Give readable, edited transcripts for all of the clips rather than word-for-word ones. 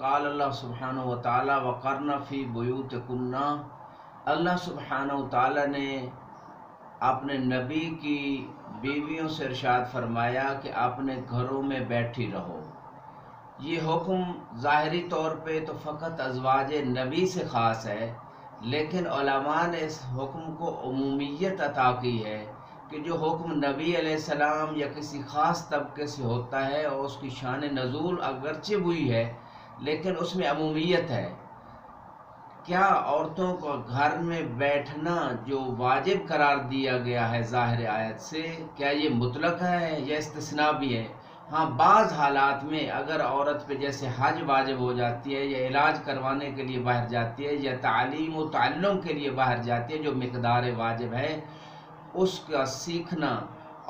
قال اللہ سبحانہ و تعالی وقرن فی بیوتکن، اللہ سبحانہ و تعالی نے اپنے نبی کی بیویوں سے ارشاد فرمایا کہ اپنے گھروں میں بیٹھی رہو۔ یہ حکم ظاہری طور پہ تو فقط ازواج نبی سے خاص ہے، لیکن علماء نے اس حکم کو عمومیت عطا کی ہے کہ جو حکم نبی علیہ السلام یا کسی خاص طبقے سے ہوتا ہے اور اس کی شان نزول اگرچہ ہوئی ہے لیکن اس میں عمومیت ہے۔ کیا عورتوں کو گھر میں بیٹھنا جو واجب قرار دیا گیا ہے ظاہر آیت سے، کیا یہ مطلق ہے یا استثناء بھی ہے؟ ہاں، بعض حالات میں اگر عورت پہ جیسے حج واجب ہو جاتی ہے یا علاج کروانے کے لیے باہر جاتی ہے یا تعلیم و تعلم کے لیے باہر جاتی ہے جو مقدار واجب ہے اس کا سیکھنا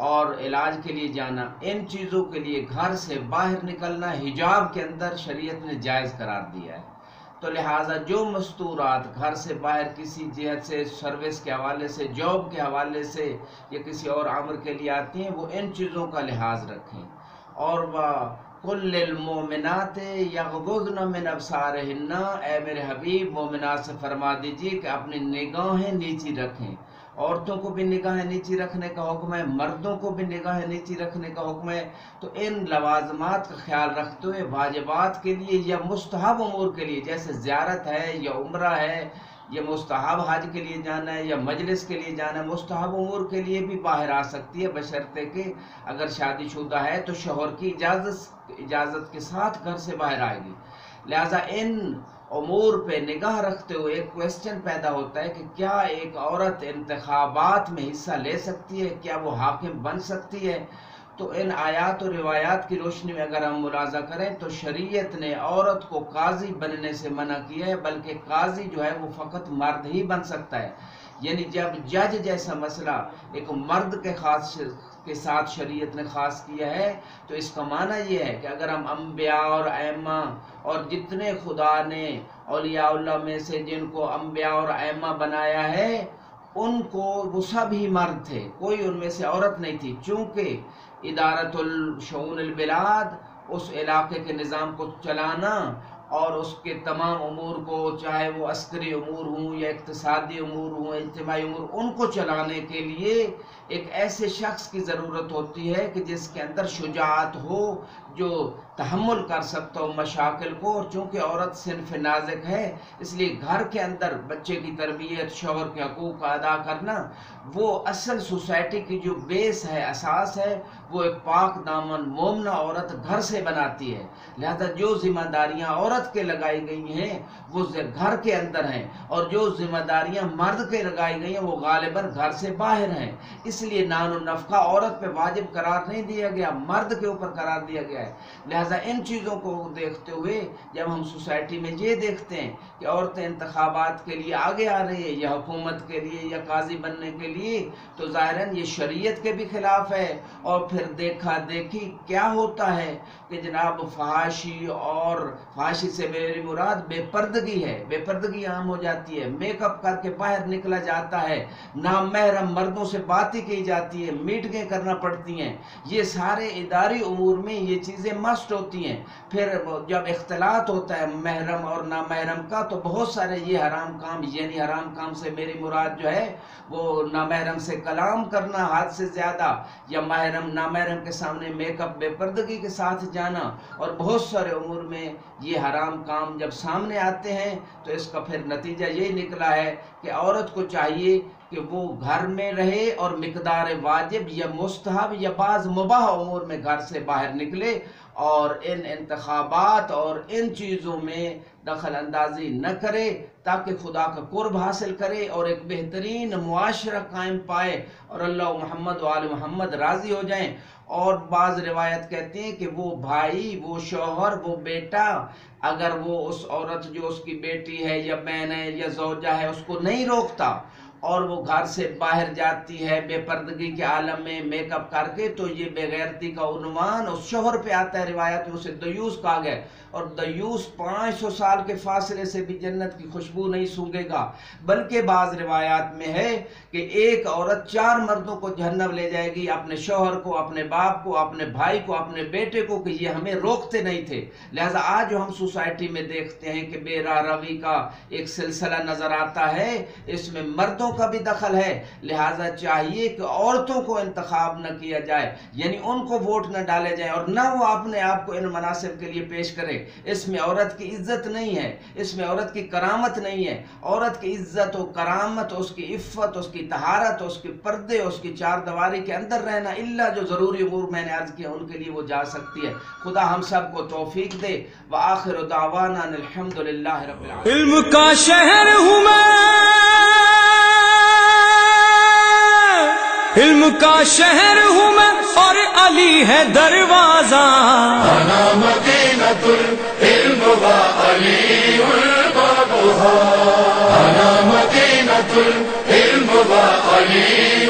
اور علاج کے لیے جانا، ان چیزوں کے لیے گھر سے باہر نکلنا حجاب کے اندر شریعت نے جائز قرار دیا ہے۔ تو لہٰذا جو مستورات گھر سے باہر کسی جہت سے سروس کے حوالے سے، جاب کے حوالے سے یا کسی اور امر کے لیے آتی ہیں وہ ان چیزوں کا لحاظ رکھیں۔ اور وَقُلْ لِلْمُؤْمِنَاتِ يَغْضُضْنَ مِنْ أَبْصَارِهِنَّ، اے میرے حبیب مومنات سے فرما دیجیے کہ اپنی نگاہیں نیچی رکھیں۔ عورتوں کو بھی نگاہیں نیچی رکھنے کا حکم ہے، مردوں کو بھی نگاہیں نیچی رکھنے کا حکم ہے۔ تو ان لوازمات کا خیال رکھتے ہوئے واجبات کے لیے یا مستحب امور کے لیے جیسے زیارت ہے یا عمرہ ہے یا مستحب حج کے لیے جانا ہے یا مجلس کے لیے جانا ہے، مستحب امور کے لیے بھی باہر آ سکتی ہے بشرطے کہ اگر شادی شدہ ہے تو شوہر کی اجازت کے ساتھ گھر سے باہر آئے گی۔ لہٰذا ان امور پہ نگاہ رکھتے ہوئے ایک کویسچن پیدا ہوتا ہے کہ کیا ایک عورت انتخابات میں حصہ لے سکتی ہے، کیا وہ حاکم بن سکتی ہے؟ تو ان آیات و روایات کی روشنی میں اگر ہم ملاحظہ کریں تو شریعت نے عورت کو قاضی بننے سے منع کیا ہے، بلکہ قاضی جو ہے وہ فقط مرد ہی بن سکتا ہے۔ یعنی جب جج جیسا مسئلہ ایک مرد کے ساتھ شریعت نے خاص کیا ہے تو اس کا معنی یہ ہے کہ اگر ہم انبیاء اور ائمہ اور جتنے خدا نے اولیاء اللہ میں سے جن کو انبیاء اور ائمہ بنایا ہے ان کو وہ سب ہی مرد تھے، کوئی ان میں سے عورت نہیں تھی، چونکہ ادارت الشؤون البلاد، اس علاقے کے نظام کو چلانا اور اس کے تمام امور کو، چاہے وہ عسکری امور ہوں یا اقتصادی امور ہوں، اجتماعی امور، ان کو چلانے کے لیے ایک ایسے شخص کی ضرورت ہوتی ہے کہ جس کے اندر شجاعت ہو، جو تحمل کر سکتا ہو مشاکل کو۔ اور چونکہ عورت صنف نازک ہے اس لیے گھر کے اندر بچے کی تربیت، شوہر کے حقوق کا ادا کرنا، وہ اصل سوسائٹی کی جو بیس ہے، اساس ہے، وہ ایک پاک دامن مومنہ عورت گھر سے بناتی ہے۔ لہذا جو ذمہ داریاں عورت کے لگائی گئی ہیں وہ گھر کے اندر ہیں، اور جو ذمہ داریاں مرد کے لگائی گئی ہیں وہ غالباً گھر سے باہر ہیں۔ اس لیے نان و نفقہ عورت پہ واجب قرار نہیں دیا گیا، مرد کے اوپر قرار دیا گیا ہے۔ لہذا ان چیزوں کو دیکھتے ہوئے جب ہم سوسائٹی میں یہ دیکھتے ہیں کہ عورتیں انتخابات کے لیے آگے آ رہی ہے یا حکومت کے لیے یا قاضی بننے کے لیے، تو ظاہراً یہ شریعت کے بھی خلاف ہے۔ اور پھر دیکھا دیکھی کیا ہوتا ہے کہ جناب فحاشی، اور فحاشی سے میری مراد بے پردگی ہے، بے پردگی عام ہو جاتی ہے، میک اپ کر کے باہر نکلا جاتا ہے، نامحرم مردوں سے باتیں کی جاتی ہے، میٹنگیں کرنا پڑتی ہیں۔ یہ سارے اداری امور میں یہ چیزیں مسٹ ہوتی ہیں۔ پھر جب اختلاط ہوتا ہے محرم اور نامحرم کا تو بہت سارے یہ حرام کام، یعنی حرام کام سے میری مراد جو ہے وہ نامحرم سے کلام کرنا حد سے زیادہ، یا نامحرم کے سامنے میک اپ بے پردگی کے ساتھ جانا، اور بہت سارے امور میں یہ حرام کام جب سامنے آتے ہیں تو اس کا پھر نتیجہ یہی نکلا ہے کہ عورت کو چاہیے کہ وہ گھر میں رہے اور مقدار واجب یا مستحب یا بعض مباح امور میں گھر سے باہر نکلے، اور ان انتخابات اور ان چیزوں میں دخل اندازی نہ کرے تاکہ خدا کا قرب حاصل کرے اور ایک بہترین معاشرہ قائم پائے اور اللہ و محمد و آل محمد راضی ہو جائیں۔ اور بعض روایت کہتے ہیں کہ وہ بھائی، وہ شوہر، وہ بیٹا اگر وہ اس عورت جو اس کی بیٹی ہے یا بہن ہے یا زوجہ ہے اس کو نہیں روکتا اور وہ گھر سے باہر جاتی ہے بے پردگی کے عالم میں میک اپ کر کے، تو یہ بے غیرتی کا عنوان اس شوہر پہ آتا ہے۔ روایت میں اسے دیوس کہا گیا، اور دیوس 500 سال کے فاصلے سے بھی جنت کی خوشبو نہیں سونگے گا، بلکہ بعض روایات میں ہے کہ ایک عورت 4 مردوں کو جہنم لے جائے گی، اپنے شوہر کو، اپنے باپ کو، اپنے بھائی کو، اپنے بیٹے کو، کہ یہ ہمیں روکتے نہیں تھے۔ لہذا آج جو ہم سوسائٹی میں دیکھتے ہیں کہ بے راہ روی کا ایک سلسلہ نظر آتا ہے، اس میں مردوں کا بھی دخل ہے، لہذا چاہیے کہ عورتوں کو انتخاب نہ کیا جائے، یعنی ان کو ووٹ نہ ڈالے جائیں اور نہ وہ اپنے آپ کو ان مناصب کے لیے پیش کرے۔ اس میں عورت کی عزت نہیں ہے، اس میں عورت کی کرامت نہیں ہے۔ عورت کی عزت و کرامت، اس کی عفت، اس کی طہارت، اس کے پردے، اس کی 4 دیواری کے اندر رہنا، الا جو ضروری امور میں نے عرض کیا ان کے لیے وہ جا سکتی ہے۔ خدا ہم سب کو توفیق دے۔ وآخر دعوانا الحمدللہ رب العالمین۔ علم کا شہر ہوں میں، علم کا شہر ہوں میں، اور علی ہے دروازہ۔ انا مدینۃ العلم وعلی بابها، انا مدینۃ العلم وعلی